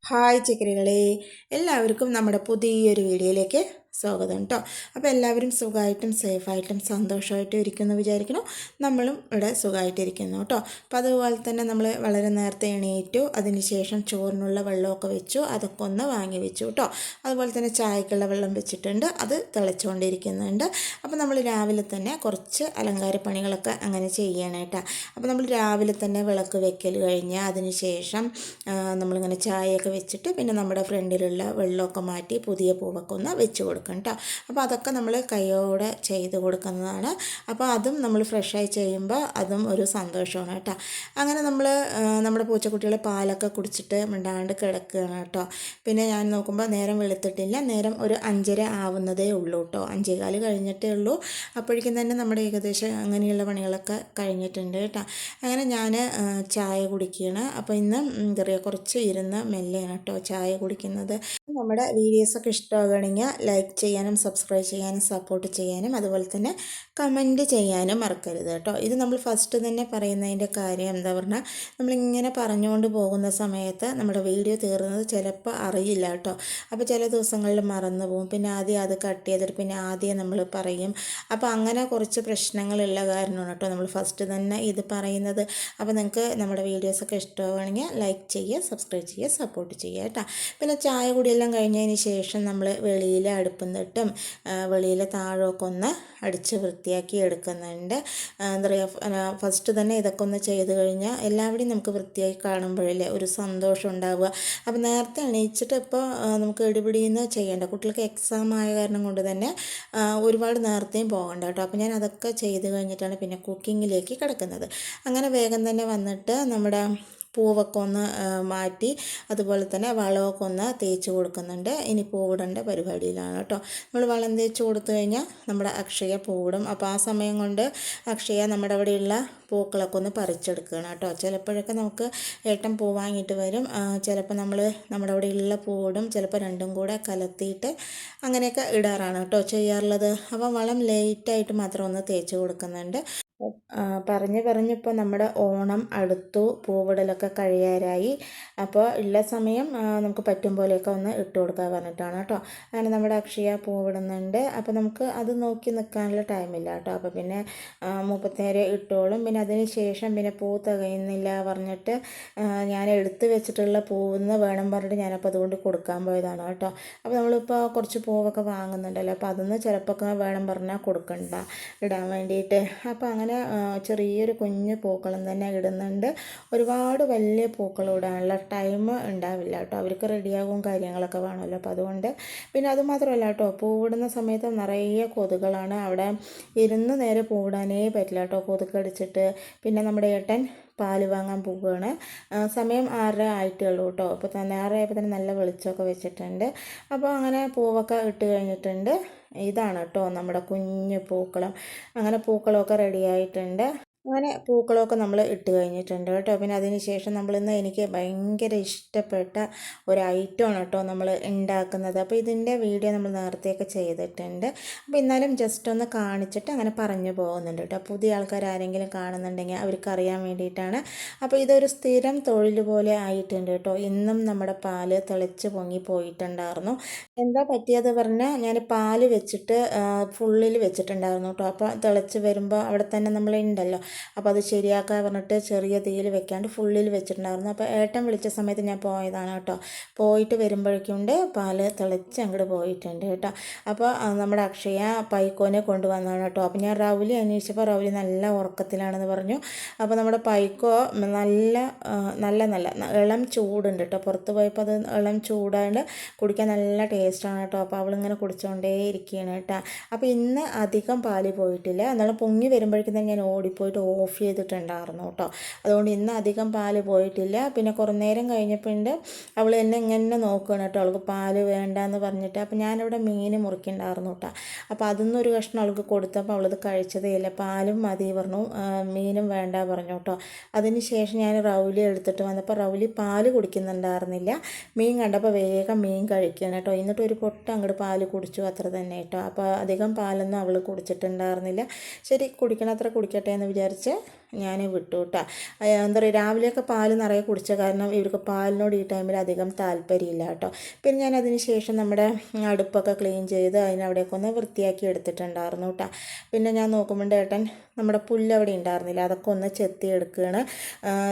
Hi ചിക്കറികളെ, എല്ലാവർക്കും നമ്മുടെ പുതിയൊരു വീഡിയോയിലേക്ക് സ്വാഗതം കേട്ടോ. അപ്പോൾ എല്ലാവരും സുഖമായിട്ടും സേഫായിട്ടും സന്തോഷമായിട്ടും ഇരിക്കുന്നു വിചാരിക്കണം. നമ്മളും ഇവിടെ സുഖമായിട്ടിരിക്കുന്നു കേട്ടോ. അപ്പോൾ അതുപോലെ തന്നെ നമ്മൾ വളരെ നേരത്തെ എണീറ്റു. അതിനുശേഷം ചോറിനുള്ള വെള്ളമൊക്കെ വെച്ചു, അതൊക്കെ ഒന്ന് വാങ്ങി വെച്ചു കേട്ടോ. അതുപോലെ തന്നെ ചായക്കുള്ള വെള്ളം വെച്ചിട്ടുണ്ട്, അത് തിളച്ചുകൊണ്ടിരിക്കുന്നുണ്ട്. അപ്പോൾ നമ്മൾ രാവിലെ തന്നെ കുറച്ച് അലങ്കാര പണികളൊക്കെ അങ്ങനെ ചെയ്യണേട്ടാ. അപ്പോൾ നമ്മൾ രാവിലെ തന്നെ വിളക്ക് വെക്കൽ കഴിഞ്ഞ് അതിനുശേഷം നമ്മളിങ്ങനെ ചായയൊക്കെ വെച്ചിട്ട് പിന്നെ നമ്മുടെ ഫ്രണ്ടിലുള്ള വെള്ളമൊക്കെ മാറ്റി പുതിയ പൂവൊക്കെ ഒന്ന് വെച്ച് കൊടുക്കണം കേട്ടോ. അപ്പോൾ അതൊക്കെ നമ്മൾ കൈയോടെ ചെയ്ത് കൊടുക്കുന്നതാണ്. അപ്പോൾ അതും നമ്മൾ ഫ്രഷായി ചെയ്യുമ്പോൾ അതും ഒരു സന്തോഷമാണ് കേട്ടോ. അങ്ങനെ നമ്മൾ നമ്മുടെ പൂച്ചക്കുട്ടികളെ പാലൊക്കെ കുടിച്ചിട്ട് മിണ്ടാണ്ട് കിടക്കുകയാണ് കേട്ടോ. പിന്നെ ഞാൻ നോക്കുമ്പോൾ നേരം വെളുത്തിട്ടില്ല, നേരം ഒരു 5:30 ആവുന്നതേ ഉള്ളൂ കേട്ടോ. 5:15 കഴിഞ്ഞിട്ടേ ഉള്ളൂ. അപ്പോഴേക്കും തന്നെ നമ്മുടെ ഏകദേശം അങ്ങനെയുള്ള പണികളൊക്കെ കഴിഞ്ഞിട്ടുണ്ട് കേട്ടോ. അങ്ങനെ ഞാൻ ചായ കുടിക്കുകയാണ്. അപ്പോൾ ഇന്ന് എന്താ പറയുക, കുറച്ച് ഇരുന്ന് മെല്ലെയാണ് കേട്ടോ ചായ കുടിക്കുന്നത്. നമ്മുടെ വീഡിയോസൊക്കെ ഇഷ്ടമാവുകയാണെങ്കിൽ ലൈക്ക് ചെയ്യാനും സബ്സ്ക്രൈബ് ചെയ്യാനും സപ്പോർട്ട് ചെയ്യാനും അതുപോലെ തന്നെ കമൻറ്റ് ചെയ്യാനും മറക്കരുത് കേട്ടോ. ഇത് നമ്മൾ ഫസ്റ്റ് തന്നെ പറയുന്നതിൻ്റെ കാര്യം എന്താ പറഞ്ഞാൽ, നമ്മളിങ്ങനെ പറഞ്ഞുകൊണ്ട് പോകുന്ന സമയത്ത് നമ്മുടെ വീഡിയോ തീർന്നത് ചിലപ്പോൾ അറിയില്ല കേട്ടോ. അപ്പോൾ ചില ദിവസങ്ങളിൽ മറന്നു പോകും, പിന്നെ ആദ്യം അത് കട്ട് ചെയ്തിട്ട് പിന്നെ ആദ്യം നമ്മൾ പറയും. അപ്പോൾ അങ്ങനെ കുറച്ച് പ്രശ്നങ്ങളുള്ള കാരണമാണ് കേട്ടോ നമ്മൾ ഫസ്റ്റ് തന്നെ ഇത് പറയുന്നത്. അപ്പോൾ നിങ്ങൾക്ക് നമ്മുടെ വീഡിയോസൊക്കെ ഇഷ്ടമാവുകയാണെങ്കിൽ ലൈക്ക് ചെയ്യുക, സബ്സ്ക്രൈബ് ചെയ്യുക, സപ്പോർട്ട് ചെയ്യുക കേട്ടോ. പിന്നെ ചായ കുടിയെല്ലാം കഴിഞ്ഞതിന് ശേഷം നമ്മൾ വെളിയിലെ അടുപ്പം തൊട്ടും വെളിയിലെ താഴമൊക്കെ ഒന്ന് അടിച്ച് വൃത്തിയാക്കി എടുക്കുന്നുണ്ട്. എന്താ പറയുക, ഫസ്റ്റ് തന്നെ ഇതൊക്കെ ഒന്ന് ചെയ്ത് കഴിഞ്ഞാൽ എല്ലാവരുടെയും നമുക്ക് വൃത്തിയായി കാണുമ്പോഴല്ലേ ഒരു സന്തോഷം ഉണ്ടാവുക. അപ്പോൾ നേരത്തെ എണീച്ചിട്ട് ഇപ്പോൾ നമുക്ക് ഇടിപിടിയെന്ന് ചെയ്യേണ്ട, കുട്ടികൾക്ക് എക്സാം ആയ കാരണം കൊണ്ട് തന്നെ ഒരുപാട് നേരത്തെയും പോകണ്ട കേട്ടോ. അപ്പോൾ ഞാൻ അതൊക്കെ ചെയ്ത് കഴിഞ്ഞിട്ടാണ് പിന്നെ കുക്കിങ്ങിലേക്ക് കിടക്കുന്നത്. അങ്ങനെ വേഗം തന്നെ വന്നിട്ട് നമ്മുടെ പൂവൊക്കെ ഒന്ന് മാറ്റി അതുപോലെ തന്നെ വളമൊക്കെ ഒന്ന് തേച്ച് കൊടുക്കുന്നുണ്ട്. ഇനി പൂവിടേണ്ട പരിപാടിയിലാണ് കേട്ടോ. നമ്മൾ വളം തേച്ച് കൊടുത്തു കഴിഞ്ഞാൽ നമ്മുടെ അക്ഷയ പൂവിടും. അപ്പോൾ ആ സമയം കൊണ്ട് അക്ഷയ നമ്മുടെ അവിടെയുള്ള പൂക്കളൊക്കെ ഒന്ന് പറിച്ചെടുക്കുകയാണ് കേട്ടോ. ചിലപ്പോഴൊക്കെ നമുക്ക് ഏട്ടൻ പൂ വാങ്ങിയിട്ട് വരും, ചിലപ്പോൾ നമ്മൾ നമ്മുടെ അവിടെയുള്ള പൂവിടും, ചിലപ്പോൾ രണ്ടും കൂടെ കലർത്തിയിട്ട് അങ്ങനെയൊക്കെ ഇടാറാണ് കേട്ടോ ചെയ്യാറുള്ളത്. അപ്പോൾ വളം ലേറ്റായിട്ട് മാത്രം ഒന്ന് തേച്ച് കൊടുക്കുന്നുണ്ട്. പറഞ്ഞിപ്പോൾ നമ്മുടെ ഓണം അടുത്തു, പൂവിടലൊക്കെ കഴിയാറായി. അപ്പോൾ ഉള്ള സമയം നമുക്ക് പറ്റും പോലെയൊക്കെ ഒന്ന് ഇട്ട് കൊടുക്കാൻ പറഞ്ഞിട്ടാണ് കേട്ടോ. അങ്ങനെ നമ്മുടെ അക്ഷയ പൂവിടുന്നുണ്ട്. അപ്പോൾ നമുക്ക് അത് നോക്കി നിൽക്കാനുള്ള ടൈമില്ല കേട്ടോ. അപ്പോൾ പിന്നെ 30 ഇട്ടോളും. പിന്നെ അതിന് ശേഷം പിന്നെ പൂ തികയുന്നില്ല പറഞ്ഞിട്ട് ഞാൻ എടുത്ത് വെച്ചിട്ടുള്ള പൂവെന്ന് വേണം പറഞ്ഞിട്ട് ഞാനപ്പോൾ അതുകൊണ്ട് കൊടുക്കാൻ പോയതാണ് കേട്ടോ. അപ്പോൾ നമ്മളിപ്പോൾ കുറച്ച് പൂവൊക്കെ വാങ്ങുന്നുണ്ടല്ലോ, അപ്പോൾ അതൊന്ന് ചിലപ്പോൾ വേണം പറഞ്ഞാൽ കൊടുക്കണ്ട ഇടാൻ വേണ്ടിയിട്ട്. അപ്പോൾ അങ്ങനെ ചെറിയൊരു കുഞ്ഞ് പൂക്കളം തന്നെ ഇടുന്നുണ്ട്. ഒരുപാട് വലിയ പൂക്കൾ ഇടാനുള്ള ടൈം ഉണ്ടാവില്ല കേട്ടോ. അവർക്ക് റെഡിയാകും കാര്യങ്ങളൊക്കെ വേണമല്ലോ. അപ്പോൾ അതുകൊണ്ട് പിന്നെ അതുമാത്രമല്ല കേട്ടോ, പൂവിടുന്ന സമയത്ത് നിറയെ കൊതുകളാണ്. അവിടെ ഇരുന്ന് നേരെ പൂവിടാനേ പറ്റില്ല കേട്ടോ, കൊതുകടിച്ചിട്ട്. പിന്നെ നമ്മുടെ ഏട്ടൻ പാല് വാങ്ങാൻ പോവുകയാണ്. സമയം 6:30 ആയിട്ടേ ഉള്ളൂ കേട്ടോ. അപ്പോൾ തന്നെ 6:30 ആയപ്പോൾ തന്നെ നല്ല വെളിച്ചമൊക്കെ വെച്ചിട്ടുണ്ട്. അപ്പോൾ അങ്ങനെ പൂവൊക്കെ ഇട്ട് കഴിഞ്ഞിട്ടുണ്ട്. ഇതാണ് കേട്ടോ നമ്മുടെ കുഞ്ഞു പൂക്കളം. അങ്ങനെ പൂക്കളമൊക്കെ റെഡി ആയിട്ടുണ്ട്. അങ്ങനെ പൂക്കളമൊക്കെ നമ്മൾ ഇട്ട് കഴിഞ്ഞിട്ടുണ്ട് കേട്ടോ. പിന്നെ അതിന് ശേഷം നമ്മളിന്ന് എനിക്ക് ഭയങ്കര ഇഷ്ടപ്പെട്ട ഒരു ഐറ്റമാണ് കേട്ടോ നമ്മൾ ഉണ്ടാക്കുന്നത്. അപ്പോൾ ഇതിൻ്റെ വീഡിയോ നമ്മൾ നേരത്തെയൊക്കെ ചെയ്തിട്ടുണ്ട്. അപ്പോൾ എന്നാലും ജസ്റ്റ് ഒന്ന് കാണിച്ചിട്ട് അങ്ങനെ പറഞ്ഞു പോകുന്നുണ്ട് കേട്ടോ. പുതിയ ആൾക്കാർ ആരെങ്കിലും കാണുന്നുണ്ടെങ്കിൽ അവർക്ക് അറിയാൻ വേണ്ടിയിട്ടാണ്. അപ്പോൾ ഇതൊരു സ്ഥിരം തൊഴിൽ പോലെ ആയിട്ടുണ്ട് കേട്ടോ. ഇന്നും നമ്മുടെ പാല് തിളച്ച് പൊങ്ങി പോയിട്ടുണ്ടായിരുന്നു. എന്താ പറ്റിയത് പറഞ്ഞാൽ, ഞാൻ പാല് വെച്ചിട്ട് ഫുള്ളിൽ വെച്ചിട്ടുണ്ടായിരുന്നു കേട്ടോ. അപ്പോൾ തിളച്ച് വരുമ്പോൾ അവിടെ തന്നെ നമ്മൾ ഉണ്ടല്ലോ, അപ്പോൾ അത് ശരിയാക്കാൻ പറഞ്ഞിട്ട് ചെറിയ തീയിൽ വെക്കാണ്ട് ഫുള്ളിൽ വെച്ചിട്ടുണ്ടായിരുന്നു. അപ്പോൾ ഏട്ടൻ വിളിച്ച സമയത്ത് ഞാൻ പോയതാണ് കേട്ടോ. പോയിട്ട് വരുമ്പോഴേക്കുണ്ട് പാല് തിളച്ച് അങ്ങോട്ട് പോയിട്ടുണ്ട് കേട്ടോ. അപ്പോൾ നമ്മുടെ അക്ഷയ പൈക്കോനെ കൊണ്ടുവന്നതാണ് കേട്ടോ. അപ്പോൾ ഞാൻ റൗലി അന്വേഷിച്ചപ്പോൾ റൗലി നല്ല ഉറക്കത്തിലാണെന്ന് പറഞ്ഞു. അപ്പോൾ നമ്മുടെ പൈക്കോ നല്ല ഇളം ചൂടുണ്ട് കേട്ടോ. പുറത്ത് പോയപ്പോൾ അത് ഇളം ചൂടായതുകൊണ്ട് കുടിക്കാൻ നല്ല ടേസ്റ്റാണ് കേട്ടോ. അപ്പോൾ അവളിങ്ങനെ കുടിച്ചുകൊണ്ടേ ഇരിക്കുകയാണ് കേട്ടോ. അപ്പോൾ ഇന്ന് അധികം പാല് പോയിട്ടില്ല, എന്നാലും പൊങ്ങി വരുമ്പോഴേക്കും തന്നെ ഞാൻ ഓടിപ്പോയിട്ട് ഓഫ് ചെയ്തിട്ടുണ്ടായിരുന്നു കേട്ടോ. അതുകൊണ്ട് ഇന്ന് അധികം പാല് പോയിട്ടില്ല. പിന്നെ കുറേ നേരം കഴിഞ്ഞപ്പോൾ അവൾ എന്നെ ഇങ്ങനെ നോക്കുകയാണ് കേട്ടോ, അവൾക്ക് പാല് വേണ്ടാന്ന് പറഞ്ഞിട്ട്. അപ്പോൾ ഞാനിവിടെ മീൻ മുറിക്കുന്നുണ്ടായിരുന്നു കേട്ടോ. അപ്പോൾ അതിന്നൊരു കഷ്ണം അവൾക്ക് കൊടുത്തപ്പോൾ അവളത് കഴിച്ചതേ ഇല്ല, പാലും മതി പറഞ്ഞു, മീനും വേണ്ട പറഞ്ഞു കേട്ടോ. അതിന് ശേഷം ഞാൻ റൗലി എടുത്തിട്ട് വന്നപ്പോൾ റൗലി പാല് കുടിക്കുന്നുണ്ടായിരുന്നില്ല. മീൻ കണ്ടപ്പോൾ വേഗം മീൻ കഴിക്കുകയാണ് കേട്ടോ. എന്നിട്ട് ഒരു പൊട്ട അങ്ങോട്ട് പാല് കുടിച്ചു, അത്ര തന്നെ കേട്ടോ. അപ്പോൾ അധികം പാലൊന്നും അവൾ കുടിച്ചിട്ടുണ്ടായിരുന്നില്ല. ശരി, കുടിക്കണത്ര കുടിക്കട്ടെ എന്ന് വിചാരിച്ച് ഞാൻ വിട്ടു കേട്ടോ. എന്താ പറയുക, രാവിലെയൊക്കെ പാൽ നിറയെ കുടിച്ച കാരണം ഇവർക്ക് പാലിനോട് ഈ ടൈമിൽ അധികം താല്പര്യമില്ല കേട്ടോ. പിന്നെ ഞാൻ അതിന് ശേഷം നമ്മുടെ അടുപ്പൊക്കെ ക്ലീൻ ചെയ്ത് അതിനവിടെയൊക്കെ ഒന്ന് വൃത്തിയാക്കി എടുത്തിട്ടുണ്ടായിരുന്നു കേട്ടോ. പിന്നെ ഞാൻ നോക്കുമ്പോൾ ഏട്ടൻ നമ്മുടെ പുല്ല് അവിടെ ഉണ്ടായിരുന്നില്ല, അതൊക്കെ ഒന്ന് ചെത്തി എടുക്കുകയാണ്.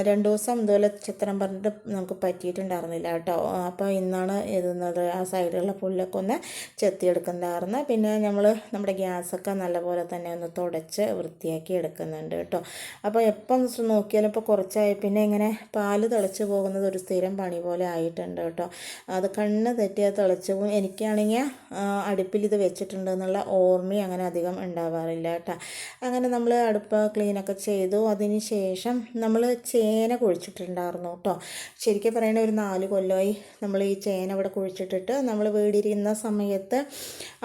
2 ദിവസം ഇതുപോലെ ചിത്രം പറഞ്ഞിട്ട് നമുക്ക് പറ്റിയിട്ടുണ്ടായിരുന്നില്ല കേട്ടോ. അപ്പോൾ ഇന്നാണ് എഴുതുന്നത്, ആ സൈഡിലുള്ള പുല്ലൊക്കെ ഒന്ന് ചെത്തിയെടുക്കുന്നുണ്ടായിരുന്നു. പിന്നെ നമ്മൾ നമ്മുടെ ഗ്യാസൊക്കെ നല്ലപോലെ തന്നെ ഒന്ന് തുടച്ച് വൃത്തിയാക്കി എടുക്കുന്നുണ്ട് കേട്ടോ. അപ്പോൾ എപ്പം നോക്കിയാലും ഇപ്പോൾ കുറച്ചായി പിന്നെ ഇങ്ങനെ പാല് തിളച്ച് പോകുന്നത് ഒരു സ്ഥിരം പണി പോലെ ആയിട്ടുണ്ട് കേട്ടോ. അത് കണ്ണ് തെറ്റിയാൽ തിളച്ച് പോകും. എനിക്കാണെങ്കിൽ അടുപ്പിൽ ഇത് വെച്ചിട്ടുണ്ട് എന്നുള്ള ഓർമ്മയും അങ്ങനെ അധികം ഉണ്ടാവാറില്ല കേട്ടോ. അങ്ങനെ നമ്മൾ അടുപ്പ് ക്ലീനൊക്കെ ചെയ്തു. അതിന് ശേഷം നമ്മൾ ചേന കുഴിച്ചിട്ടുണ്ടായിരുന്നു കേട്ടോ. ശരിക്കും പറയണ ഒരു 4 കൊല്ലമായി നമ്മൾ ഈ ചേന ഇവിടെ കുഴിച്ചിട്ടിട്ട്. നമ്മൾ വീടിരിക്കുന്ന സമയത്ത്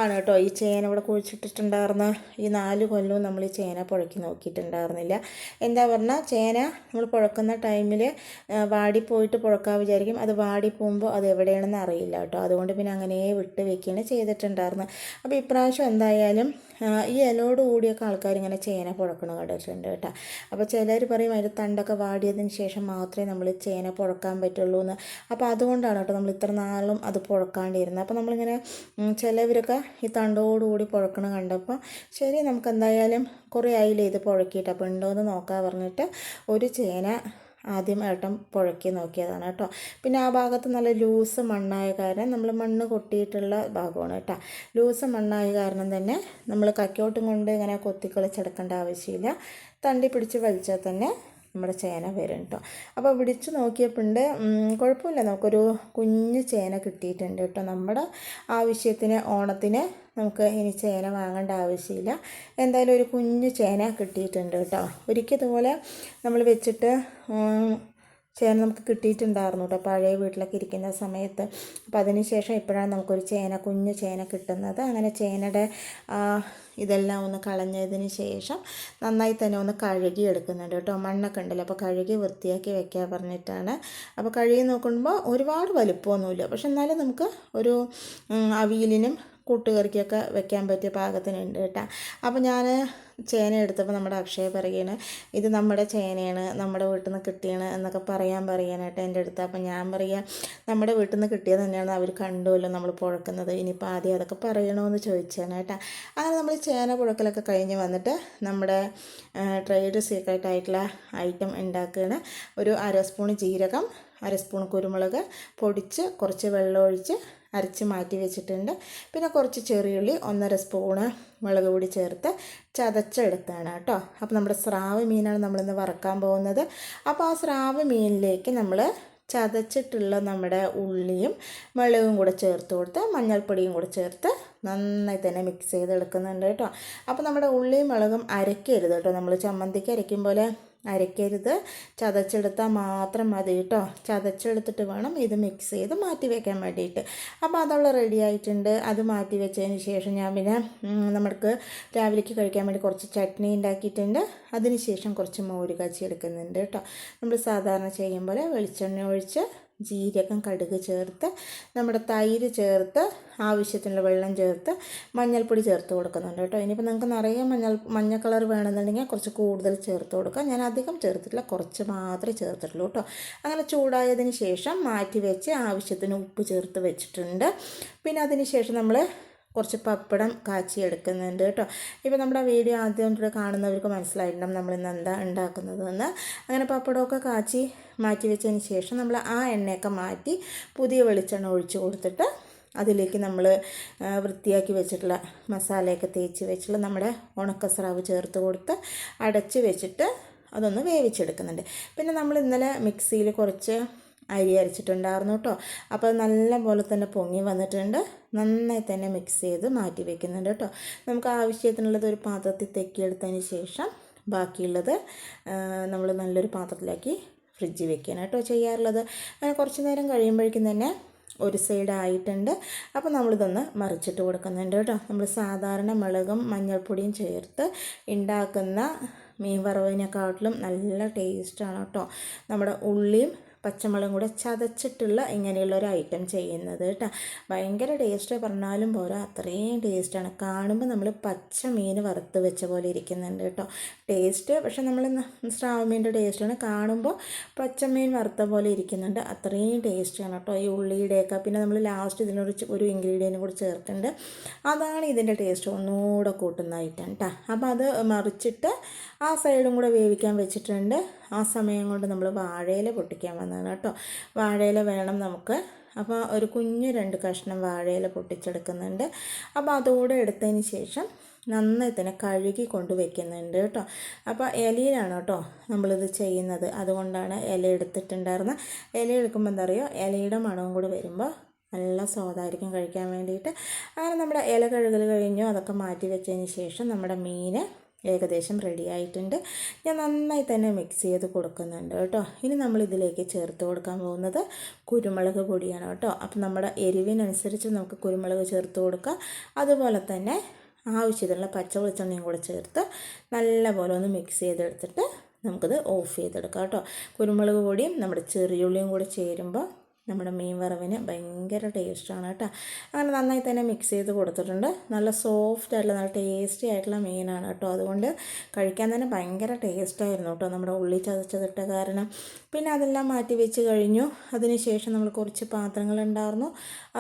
ആണ് കേട്ടോ ഈ ചേന ഇവിടെ കുഴിച്ചിട്ടിട്ടുണ്ടായിരുന്നത്. ഈ 4 കൊല്ലവും നമ്മൾ ഈ ചേന പുഴക്കി നോക്കിയിട്ടുണ്ടായിരുന്നില്ല. എന്താ പറഞ്ഞാൽ ചേന നമ്മൾ പുഴക്കുന്ന ടൈമിൽ വാടിപ്പോയിട്ട് പുഴക്കാൻ വിചാരിക്കും, അത് വാടിപ്പോകുമ്പോൾ അത് എവിടെയാണെന്ന് അറിയില്ല കേട്ടോ. അതുകൊണ്ട് പിന്നെ അങ്ങനെ വിട്ട് വെക്കുകയാണ് ചെയ്തിട്ടുണ്ടായിരുന്നത്. അപ്പോൾ ഇപ്രാവശ്യം എന്തായാലും ഈ ഇലയോട് കൂടിയൊക്കെ ആൾക്കാർ ഇങ്ങനെ ചേന പുഴക്കണ കണ്ടിട്ടുണ്ട് കേട്ടോ. അപ്പോൾ ചിലർ പറയും അതിൻ്റെ തണ്ടൊക്കെ വാടിയതിന് ശേഷം മാത്രമേ നമ്മൾ ചേന പുഴക്കാൻ പറ്റുള്ളൂ എന്ന്. അപ്പോൾ അതുകൊണ്ടാണ് കേട്ടോ നമ്മൾ ഇത്ര നാളും അത് പുഴക്കാണ്ടിരുന്നത്. അപ്പോൾ നമ്മളിങ്ങനെ ചിലവരൊക്കെ ഈ തണ്ടോടുകൂടി പുഴക്കണ കണ്ടപ്പോൾ ശരി നമുക്ക് എന്തായാലും കുറേ ആയില്ലേ ഇത് പുഴക്കിയിട്ട്, അപ്പോൾ ഉണ്ടോയെന്ന് നോക്കാൻ പറഞ്ഞിട്ട് ഒരു ചേന ആദ്യം ഏട്ടൻ പുഴക്കി നോക്കിയതാണ് കേട്ടോ. പിന്നെ ആ ഭാഗത്ത് നല്ല ലൂസ് മണ്ണായ കാരണം, നമ്മൾ മണ്ണ് കൊട്ടിയിട്ടുള്ള ഭാഗമാണ് കേട്ടോ. ലൂസ് മണ്ണായ കാരണം തന്നെ നമ്മൾ കക്കോട്ടും കൊണ്ട് ഇങ്ങനെ കൊത്തിക്കളിച്ചെടുക്കേണ്ട ആവശ്യമില്ല. തണ്ടി പിടിച്ച് വലിച്ചാൽ തന്നെ നമ്മുടെ ചേന വരും കേട്ടോ. അപ്പോൾ പിടിച്ച് നോക്കിയപ്പോണ്ട് കുഴപ്പമില്ല, നമുക്കൊരു കുഞ്ഞ് ചേന കിട്ടിയിട്ടുണ്ട് കേട്ടോ. നമ്മുടെ ആവശ്യത്തിന് ഓണത്തിന് നമുക്ക് ഇനി ചേന വാങ്ങേണ്ട ആവശ്യമില്ല. എന്തായാലും ഒരു കുഞ്ഞ് ചേന കിട്ടിയിട്ടുണ്ട് കേട്ടോ. ഒരിക്കൽ ഇതുപോലെ നമ്മൾ വെച്ചിട്ട് ചേന നമുക്ക് കിട്ടിയിട്ടുണ്ടായിരുന്നു കേട്ടോ, പഴയ വീട്ടിലൊക്കെ ഇരിക്കുന്ന സമയത്ത്. അപ്പോൾ അതിന് ശേഷം ഇപ്പോഴാണ് നമുക്കൊരു കുഞ്ഞ് ചേന കിട്ടുന്നത്. അങ്ങനെ ചേനയുടെ ഇതെല്ലാം ഒന്ന് കളഞ്ഞതിന് ശേഷം നന്നായി തന്നെ ഒന്ന് കഴുകി എടുക്കുന്നുണ്ട് കേട്ടോ. മണ്ണൊക്കെ ഉണ്ടല്ലോ, അപ്പോൾ കഴുകി വൃത്തിയാക്കി വെക്കാൻ പറഞ്ഞിട്ടാണ്. അപ്പോൾ കഴുകി നോക്കുമ്പോൾ ഒരുപാട് വലുപ്പമൊന്നുമില്ല, പക്ഷെ എന്നാലും നമുക്ക് ഒരു അവിയലിനും കൂട്ടുകറിക്കൊക്കെ വെക്കാൻ പറ്റിയ പാകത്തിനുണ്ട് കേട്ടോ. അപ്പോൾ ഞാൻ ചേന എടുത്തപ്പോൾ നമ്മുടെ അക്ഷയ പറയുകയാണ് ഇത് നമ്മുടെ ചേനയാണ്, നമ്മുടെ വീട്ടിൽ നിന്ന് കിട്ടിയാണ് എന്നൊക്കെ പറയാനായിട്ട് എൻ്റെ അടുത്ത്. അപ്പോൾ ഞാൻ പറയുക നമ്മുടെ വീട്ടിൽ നിന്ന് കിട്ടിയത് തന്നെയാണ്, അവർ കണ്ടുമല്ലോ നമ്മൾ പുഴക്കുന്നത്, ഇനിയിപ്പോൾ ആദ്യം അതൊക്കെ പറയണമെന്ന് ചോദിച്ചാണ് കേട്ടോ. അങ്ങനെ നമ്മൾ ചേന പുഴക്കലൊക്കെ കഴിഞ്ഞ് വന്നിട്ട് നമ്മുടെ ട്രേഡ് സീക്രട്ട് ആയിട്ടുള്ള ഐറ്റം ഉണ്ടാക്കുകയാണ്. ഒരു 1/2 സ്പൂൺ ജീരകം, 1/2 സ്പൂൺ കുരുമുളക് പൊടിച്ച് കുറച്ച് വെള്ളമൊഴിച്ച് അരച്ച് മാറ്റി വെച്ചിട്ടുണ്ട്. പിന്നെ കുറച്ച് ചെറിയുള്ളി, 1/2 സ്പൂണ് മുളക് പൊടി ചേർത്ത് ചതച്ചെടുത്താണ് കേട്ടോ. അപ്പോൾ നമ്മുടെ സ്രാവ് മീനാണ് നമ്മളിന്ന് വറക്കാൻ പോകുന്നത്. അപ്പോൾ ആ സ്രാവ് മീനിലേക്ക് നമ്മൾ ചതച്ചിട്ടുള്ള നമ്മുടെ ഉള്ളിയും മുളകും കൂടെ ചേർത്ത് കൊടുത്ത് മഞ്ഞൾപ്പൊടിയും കൂടെ ചേർത്ത് നന്നായി തന്നെ മിക്സ് ചെയ്തെടുക്കുന്നുണ്ട് കേട്ടോ. അപ്പോൾ നമ്മുടെ ഉള്ളിയും മുളകും അരക്കരുത് കേട്ടോ, നമ്മൾ ചമ്മന്തിക്ക് അരയ്ക്കും പോലെ അരക്കരുത്, ചതച്ചെടുത്താൽ മാത്രം മതി കേട്ടോ. ചതച്ചെടുത്തിട്ട് വേണം ഇത് മിക്സ് ചെയ്ത് മാറ്റി വയ്ക്കാൻ വേണ്ടിയിട്ട്. അപ്പോൾ അതവിടെ റെഡി ആയിട്ടുണ്ട്. അത് മാറ്റി വെച്ചതിന് ശേഷം ഞാൻ പിന്നെ നമുക്ക് രാവിലേക്ക് കഴിക്കാൻ വേണ്ടി കുറച്ച് ചട്നി ഉണ്ടാക്കിയിട്ടുണ്ട്. അതിന് ശേഷം കുറച്ച് മോര് കാച്ചി എടുക്കുന്നുണ്ട് കേട്ടോ. നമ്മൾ സാധാരണ ചെയ്യും പോലെ വെളിച്ചെണ്ണ ഒഴിച്ച് ജീരകം കടുക് ചേർത്ത് നമ്മുടെ തൈര് ചേർത്ത് ആവശ്യത്തിനുള്ള വെള്ളം ചേർത്ത് മഞ്ഞൾപ്പൊടി ചേർത്ത് കൊടുക്കുന്നുണ്ട് കേട്ടോ. ഇനിയിപ്പോൾ നിങ്ങൾക്ക് നിറയെ മഞ്ഞ കളർ വേണമെന്നുണ്ടെങ്കിൽ കുറച്ച് കൂടുതൽ ചേർത്ത് കൊടുക്കാം. ഞാൻ അധികം ചേർത്തിട്ടില്ല, കുറച്ച് മാത്രമേ ചേർത്തിട്ടുള്ളൂ കേട്ടോ. അങ്ങനെ ചൂടായതിന് ശേഷം മാറ്റി വെച്ച് ആവശ്യത്തിന് ഉപ്പ് ചേർത്ത് വെച്ചിട്ടുണ്ട്. പിന്നെ അതിന് ശേഷം നമ്മൾ കുറച്ച് പപ്പടം കാച്ചി എടുക്കുന്നുണ്ട് കേട്ടോ. ഇപ്പോൾ നമ്മുടെ വീഡിയോ ആദ്യം കാണുന്നവർക്ക് മനസ്സിലായിട്ടുണ്ടാകും നമ്മളിന്ന് എന്താ ഉണ്ടാക്കുന്നതെന്ന്. അങ്ങനെ പപ്പടമൊക്കെ കാച്ചി മാറ്റി വെച്ചതിന് ശേഷം നമ്മൾ ആ എണ്ണയൊക്കെ മാറ്റി പുതിയ വെളിച്ചെണ്ണ ഒഴിച്ച് കൊടുത്തിട്ട് അതിലേക്ക് നമ്മൾ വൃത്തിയാക്കി വെച്ചിട്ടുള്ള മസാലയൊക്കെ തേച്ച് വെച്ചിട്ടുള്ള നമ്മുടെ ഉണക്കസ്രാവ് ചേർത്ത് കൊടുത്ത് അടച്ച് വെച്ചിട്ട് അതൊന്ന് വേവിച്ചെടുക്കുന്നുണ്ട്. പിന്നെ നമ്മൾ ഇന്നലെ മിക്സിയിൽ കുറച്ച് അരി അരച്ചിട്ടുണ്ടായിരുന്നു കേട്ടോ. അപ്പോൾ നല്ല പോലെ തന്നെ പൊങ്ങി വന്നിട്ടുണ്ട്. നന്നായി തന്നെ മിക്സ് ചെയ്ത് മാറ്റി വയ്ക്കുന്നുണ്ട് കേട്ടോ. നമുക്ക് ആവശ്യത്തിനുള്ളത് ഒരു പാത്രത്തിൽ തെക്കിയെടുത്തതിന് ശേഷം ബാക്കിയുള്ളത് നമ്മൾ നല്ലൊരു പാത്രത്തിലാക്കി ഫ്രിഡ്ജിൽ വെക്കണം കേട്ടോ ചെയ്യാറുള്ളത്. അങ്ങനെ കുറച്ച് നേരം കഴിയുമ്പോഴേക്കും തന്നെ ഒരു സൈഡ് ആയിട്ടുണ്ട്. അപ്പോൾ നമ്മളിതൊന്ന് മറിച്ചിട്ട് കൊടുക്കുന്നുണ്ട് കേട്ടോ. നമ്മൾ സാധാരണ മുളകും മഞ്ഞൾപ്പൊടിയും ചേർത്ത് ഉണ്ടാക്കുന്ന മീൻ വറവിനെക്കാട്ടിലും നല്ല ടേസ്റ്റാണ് കേട്ടോ. നമ്മുടെ ഉള്ളിയും പച്ചമുളകും കൂടെ ചതച്ചിട്ടുള്ള ഇങ്ങനെയുള്ളൊരു ഐറ്റം ചെയ്യുന്നത് കേട്ടോ. ഭയങ്കര ടേസ്റ്റ് പറഞ്ഞാലും പോരാ, അത്രയും ടേസ്റ്റാണ്. കാണുമ്പോൾ നമ്മൾ പച്ച മീൻ വറുത്ത് വെച്ച പോലെ ഇരിക്കുന്നുണ്ട് കേട്ടോ ടേസ്റ്റ്. പക്ഷെ നമ്മൾ സ്രാവ് മീനിൻ്റെ ടേസ്റ്റാണ്, കാണുമ്പോൾ പച്ചമീൻ വറുത്ത പോലെ ഇരിക്കുന്നുണ്ട്. അത്രയും ടേസ്റ്റാണ് കേട്ടോ ഈ ഉള്ളിയുടെയൊക്കെ. പിന്നെ നമ്മൾ ലാസ്റ്റ് ഇതിനൊരു ഇൻഗ്രീഡിയൻറ്റ് കൂടി ചേർക്കുന്നുണ്ട്, അതാണ് ഇതിൻ്റെ ടേസ്റ്റ് ഒന്നുകൂടെ കൂട്ടുന്ന ഐറ്റം കേട്ടോ. അപ്പോൾ അത് മറിച്ചിട്ട് ആ സൈഡും കൂടെ വേവിക്കാൻ വെച്ചിട്ടുണ്ട്. ആ സമയം കൊണ്ട് നമ്മൾ വാഴയില പൊട്ടിക്കാൻ വന്നതാണ് കേട്ടോ. വാഴയില വേണം നമുക്ക്. അപ്പോൾ ഒരു കുഞ്ഞ് 2 കഷ്ണം വാഴയില പൊട്ടിച്ചെടുക്കുന്നുണ്ട്. അപ്പോൾ അതുകൂടെ എടുത്തതിന് ശേഷം നന്നായി തന്നെ കഴുകി കൊണ്ട് വെക്കുന്നുണ്ട് കേട്ടോ. അപ്പോൾ ഇലയിലാണ് കേട്ടോ നമ്മളിത് ചെയ്യുന്നത്, അതുകൊണ്ടാണ് ഇല എടുത്തിട്ടുണ്ടായിരുന്നത്. ഇല എടുക്കുമ്പോൾ എന്താ പറയുക, ഇലയുടെ മണവും കൂടി വരുമ്പോൾ നല്ല സ്വാദായിരിക്കും കഴിക്കാൻ വേണ്ടിയിട്ട്. അങ്ങനെ നമ്മുടെ ഇല കഴുകൽ കഴിഞ്ഞു, അതൊക്കെ മാറ്റി വെച്ചതിന് ശേഷം നമ്മുടെ മീൻ ഏകദേശം റെഡി ആയിട്ടുണ്ട്. ഞാൻ നന്നായി തന്നെ മിക്സ് ചെയ്ത് കൊടുക്കുന്നുണ്ട് കേട്ടോ. ഇനി നമ്മൾ ഇതിലേക്ക് ചേർത്ത് കൊടുക്കാൻ പോകുന്നത് കുരുമുളക് പൊടിയാണ് കേട്ടോ. അപ്പം നമ്മുടെ എരിവിനനുസരിച്ച് നമുക്ക് കുരുമുളക് ചേർത്ത് കൊടുക്കാം. അതുപോലെ തന്നെ ആവശ്യത്തിനുള്ള പച്ച വെളിച്ചെണ്ണയും കൂടെ ചേർത്ത് നല്ലപോലെ ഒന്ന് മിക്സ് ചെയ്തെടുത്തിട്ട് നമുക്കിത് ഓഫ് ചെയ്തെടുക്കാം കേട്ടോ. കുരുമുളക് പൊടിയും നമ്മുടെ ചെറിയുള്ളിയും കൂടെ ചേരുമ്പോൾ നമ്മുടെ മീൻ വറവിന് ഭയങ്കര ടേസ്റ്റാണ് കേട്ടോ. അങ്ങനെ നന്നായി തന്നെ മിക്സ് ചെയ്ത് കൊടുത്തിട്ടുണ്ട്. നല്ല സോഫ്റ്റ് ആയിട്ടുള്ള നല്ല ടേസ്റ്റി ആയിട്ടുള്ള മീനാണ് കേട്ടോ. അതുകൊണ്ട് കഴിക്കാൻ തന്നെ ഭയങ്കര ടേസ്റ്റായിരുന്നു കേട്ടോ നമ്മുടെ ഉള്ളി ചതച്ചതിട്ട കാരണം. പിന്നെ അതെല്ലാം മാറ്റി വെച്ച് കഴിഞ്ഞു. അതിന് ശേഷം നമ്മൾ കുറച്ച് പാത്രങ്ങളുണ്ടായിരുന്നു,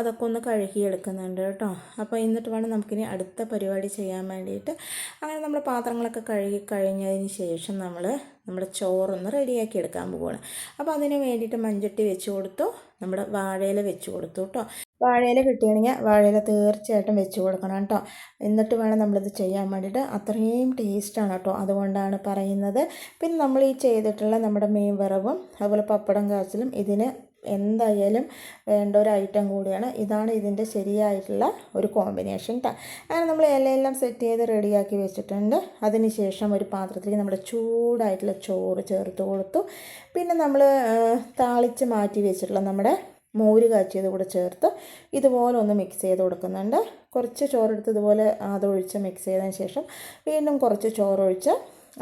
അതൊക്കെ ഒന്ന് കഴുകിയെടുക്കുന്നുണ്ട് കേട്ടോ. അപ്പോൾ എന്നിട്ട് വേണം നമുക്കിനി അടുത്ത പരിപാടി ചെയ്യാൻ വേണ്ടിയിട്ട്. അങ്ങനെ നമ്മൾ പാത്രങ്ങളൊക്കെ കഴുകി കഴിഞ്ഞതിന് ശേഷം നമ്മുടെ ചോറൊന്ന് റെഡിയാക്കി എടുക്കാൻ പോവുകയാണ്. അപ്പോൾ അതിന് വേണ്ടിയിട്ട് മൺചട്ടി വെച്ച് കൊടുത്തു, നമ്മുടെ വാഴയില വെച്ച് കൊടുത്തു കേട്ടോ. വാഴയില കിട്ടുകയാണെങ്കിൽ വാഴയില തീർച്ചയായിട്ടും വെച്ച് കൊടുക്കണം കേട്ടോ. എന്നിട്ട് വേണം നമ്മളിത് ചെയ്യാൻ വേണ്ടിയിട്ട്. അത്രയും ടേസ്റ്റാണ് കേട്ടോ, അതുകൊണ്ടാണ് പറയുന്നത്. പിന്നെ നമ്മൾ ഈ ചെയ്തിട്ടുള്ള നമ്മുടെ മീൻ വറവും അതുപോലെ പപ്പടം കാച്ചലും ഇതിന് എന്തായാലും വേണ്ട ഒരു ഐറ്റം കൂടിയാണ്. ഇതാണ് ഇതിൻ്റെ ശരിയായിട്ടുള്ള ഒരു കോമ്പിനേഷൻ കേട്ടോ. അങ്ങനെ നമ്മൾ ഇലയെല്ലാം സെറ്റ് ചെയ്ത് റെഡിയാക്കി വെച്ചിട്ടുണ്ട്. അതിന് ശേഷം ഒരു പാത്രത്തിലേക്ക് നമ്മുടെ ചൂടായിട്ടുള്ള ചോറ് ചേർത്ത് കൊടുത്തു. പിന്നെ നമ്മൾ താളിച്ച് മാറ്റി വെച്ചിട്ടുള്ള നമ്മുടെ മോര് കാച്ചിയത് കൂടെ ചേർത്ത് ഇതുപോലെ ഒന്ന് മിക്സ് ചെയ്ത് കൊടുക്കുന്നുണ്ട്. കുറച്ച് ചോറെടുത്ത് ഇതുപോലെ അതൊഴിച്ച് മിക്സ് ചെയ്തതിന് ശേഷം വീണ്ടും കുറച്ച് ചോറൊഴിച്ച്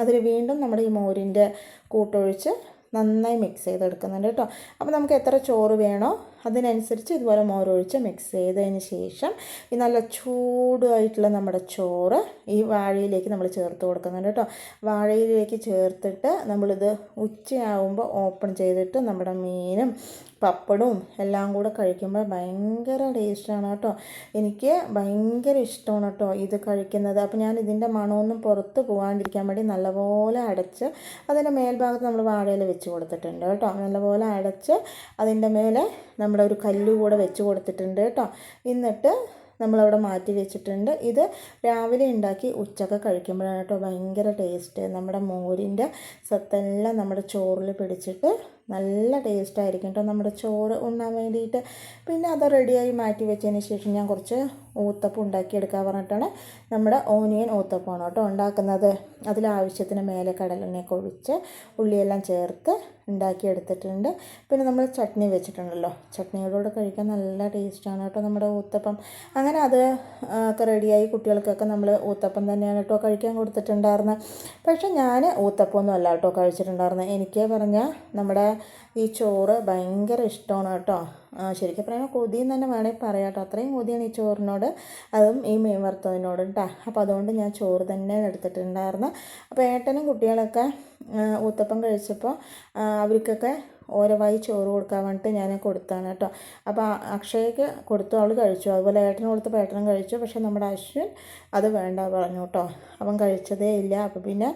അതിൽ വീണ്ടും നമ്മുടെ ഈ മോരിൻ്റെ കൂട്ടൊഴിച്ച് നന്നായി മിക്സ് ചെയ്തെടുക്കുന്നുണ്ട് കേട്ടോ. അപ്പോൾ നമുക്ക് എത്ര ചോറ് വേണോ അതിനനുസരിച്ച് ഇതുപോലെ മോരൊഴിച്ച് മിക്സ് ചെയ്തതിന് ശേഷം ഈ നല്ല ചൂടായിട്ടുള്ള നമ്മുടെ ചോറ് ഈ വാഴയിലേക്ക് നമ്മൾ ചേർത്ത് കൊടുക്കുന്നുണ്ട് കേട്ടോ. വാഴയിലേക്ക് ചേർത്തിട്ട് നമ്മളിത് ഉച്ചയാകുമ്പോൾ ഓപ്പൺ ചെയ്തിട്ട് നമ്മുടെ മീനും പപ്പടവും എല്ലാം കൂടെ കഴിക്കുമ്പോൾ ഭയങ്കര ടേസ്റ്റാണ് കേട്ടോ. എനിക്ക് ഭയങ്കര ഇഷ്ടമാണ് കേട്ടോ ഇത് കഴിക്കുന്നത്. അപ്പോൾ ഞാൻ ഇതിൻ്റെ മണമൊന്നും പുറത്ത് പോകാണ്ടിരിക്കാൻ വേണ്ടി നല്ലപോലെ അടച്ച് അതിൻ്റെ മേൽഭാഗത്ത് നമ്മൾ വാഴയില വെച്ച് കൊടുത്തിട്ടുണ്ട് കേട്ടോ. നല്ലപോലെ അടച്ച് അതിൻ്റെ മേലെ നമ്മുടെ ഒരു കല്ല് കൂടെ വെച്ച് കൊടുത്തിട്ടുണ്ട് കേട്ടോ. എന്നിട്ട് നമ്മളവിടെ മാറ്റി വെച്ചിട്ടുണ്ട്. ഇത് രാവിലെ ഉണ്ടാക്കി ഉച്ചക്ക് കഴിക്കുമ്പോഴാണ് കേട്ടോ ഭയങ്കര ടേസ്റ്റ്. നമ്മുടെ മോരിൻ്റെ സത്തെല്ലാം നമ്മുടെ ചോറിൽ പിടിച്ചിട്ട് നല്ല ടേസ്റ്റായിരിക്കും കേട്ടോ നമ്മുടെ ചോറ് ഉണ്ണാൻ വേണ്ടിയിട്ട്. പിന്നെ അത് റെഡിയായി മാറ്റി വെച്ചതിന് ശേഷം ഞാൻ കുറച്ച് ഊത്തപ്പം ഉണ്ടാക്കിയെടുക്കാൻ പറഞ്ഞിട്ടാണ് നമ്മുടെ ഓനിയൻ ഊത്തപ്പമാണ് കേട്ടോ ഉണ്ടാക്കുന്നത്. അതിലാവശ്യത്തിന് മേലെ കടലെണ്ണയൊക്കെ ഒഴിച്ച് ഉള്ളിയെല്ലാം ചേർത്ത് ഉണ്ടാക്കിയെടുത്തിട്ടുണ്ട്. പിന്നെ നമ്മൾ ചട്നി വെച്ചിട്ടുണ്ടല്ലോ, ചട്നിയോടുകൂടെ കഴിക്കാൻ നല്ല ടേസ്റ്റാണ് കേട്ടോ നമ്മുടെ ഊത്തപ്പം. അങ്ങനെ അത് ഒക്കെ റെഡിയായി കുട്ടികൾക്കൊക്കെ നമ്മൾ ഊത്തപ്പം തന്നെയാണ് കേട്ടോ കഴിക്കാൻ കൊടുത്തിട്ടുണ്ടായിരുന്നത്. പക്ഷേ ഞാൻ ഊത്തപ്പമൊന്നും അല്ല കേട്ടോ കഴിച്ചിട്ടുണ്ടായിരുന്നത്. എനിക്ക് പറഞ്ഞാൽ നമ്മുടെ ഈ ചോറ് ഭയങ്കര ഇഷ്ടമാണ് കേട്ടോ. ശരിക്കും പറയുമ്പോൾ കൊതിയെന്ന് തന്നെ വേണമെങ്കിൽ പറയാം കേട്ടോ. അത്രയും കൊതിയാണ് ഈ ചോറിനോട്, അതും ഈ മീൻ വറുത്തതിനോട് കേട്ടോ. അപ്പോൾ അതുകൊണ്ട് ഞാൻ ചോറ് തന്നെ എടുത്തിട്ടുണ്ടായിരുന്നു. അപ്പോൾ ഏട്ടനും കുട്ടികളൊക്കെ ഊത്തപ്പം കഴിച്ചപ്പോൾ അവർക്കൊക്കെ ഓരവായി ചോറ് കൊടുക്കാൻ വേണ്ടിയിട്ട് ഞാൻ കൊടുത്താണ് കേട്ടോ. അപ്പോൾ അക്ഷയക്ക് കൊടുത്തു, അവൾ കഴിച്ചു. അതുപോലെ ഏട്ടന് കൊടുത്തപ്പോൾ ഏട്ടനും കഴിച്ചു. പക്ഷേ നമ്മുടെ അശ്വിൻ അത് വേണ്ട പറഞ്ഞു കേട്ടോ, അവൻ കഴിച്ചതേ ഇല്ല. അപ്പോൾ പിന്നെ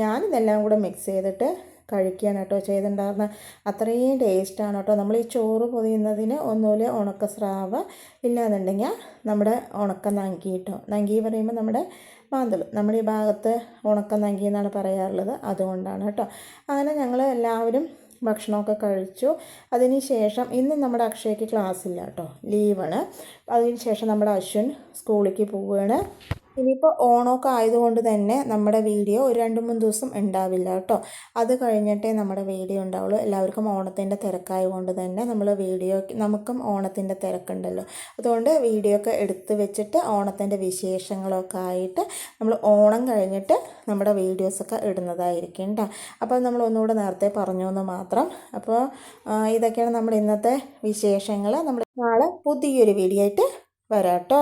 ഞാനിതെല്ലാം കൂടെ മിക്സ് ചെയ്തിട്ട് കഴിക്കുകയാണ് കേട്ടോ ചെയ്തിട്ടുണ്ടായിരുന്നത്. അത്രയും ടേസ്റ്റാണ് കേട്ടോ. നമ്മൾ ഈ ചോറ് പൊതിയുന്നതിന് ഒന്നുമില്ല ഉണക്ക സ്രാവ്, ഇല്ലാന്നുണ്ടെങ്കിൽ നമ്മുടെ ഉണക്ക നങ്കി കേട്ടോ. നങ്കി പറയുമ്പോൾ നമ്മുടെ മാന്തൾ, നമ്മുടെ ഈ ഭാഗത്ത് ഉണക്ക നങ്കി എന്നാണ് പറയാറുള്ളത്, അതുകൊണ്ടാണ് കേട്ടോ. അങ്ങനെ ഞങ്ങൾ എല്ലാവരും ഭക്ഷണമൊക്കെ കഴിച്ചു. അതിന് ശേഷം ഇന്ന് നമ്മുടെ അക്ഷയ്ക്ക് ക്ലാസ്സില്ല കേട്ടോ, ലീവാണ്. അതിന് ശേഷം നമ്മുടെ അശ്വിൻ സ്കൂളിലേക്ക് പോവുകയാണ്. ഇനിയിപ്പോൾ ഓണമൊക്കെ ആയതുകൊണ്ട് തന്നെ നമ്മുടെ വീഡിയോ ഒരു 2-3 ദിവസം ഉണ്ടാവില്ല കേട്ടോ. അത് കഴിഞ്ഞിട്ടേ നമ്മുടെ വീഡിയോ ഉണ്ടാവുള്ളൂ. എല്ലാവർക്കും ഓണത്തിൻ്റെ തിരക്കായതുകൊണ്ട് തന്നെ നമുക്കും ഓണത്തിൻ്റെ തിരക്കുണ്ടല്ലോ. അതുകൊണ്ട് വീഡിയോ ഒക്കെ എടുത്ത് വെച്ചിട്ട് ഓണത്തിൻ്റെ വിശേഷങ്ങളൊക്കെ ആയിട്ട് നമ്മൾ ഓണം കഴിഞ്ഞിട്ട് നമ്മുടെ വീഡിയോസൊക്കെ ഇടുന്നതായിരിക്കും കേട്ടോ. അപ്പോൾ നമ്മൾ ഒന്നുകൂടെ നേരത്തെ പറഞ്ഞു എന്ന് മാത്രം. അപ്പോൾ ഇതൊക്കെയാണ് നമ്മുടെ ഇന്നത്തെ വിശേഷങ്ങൾ. നമ്മൾ നാളെ പുതിയൊരു വീഡിയോ ആയിട്ട് വരാം കേട്ടോ.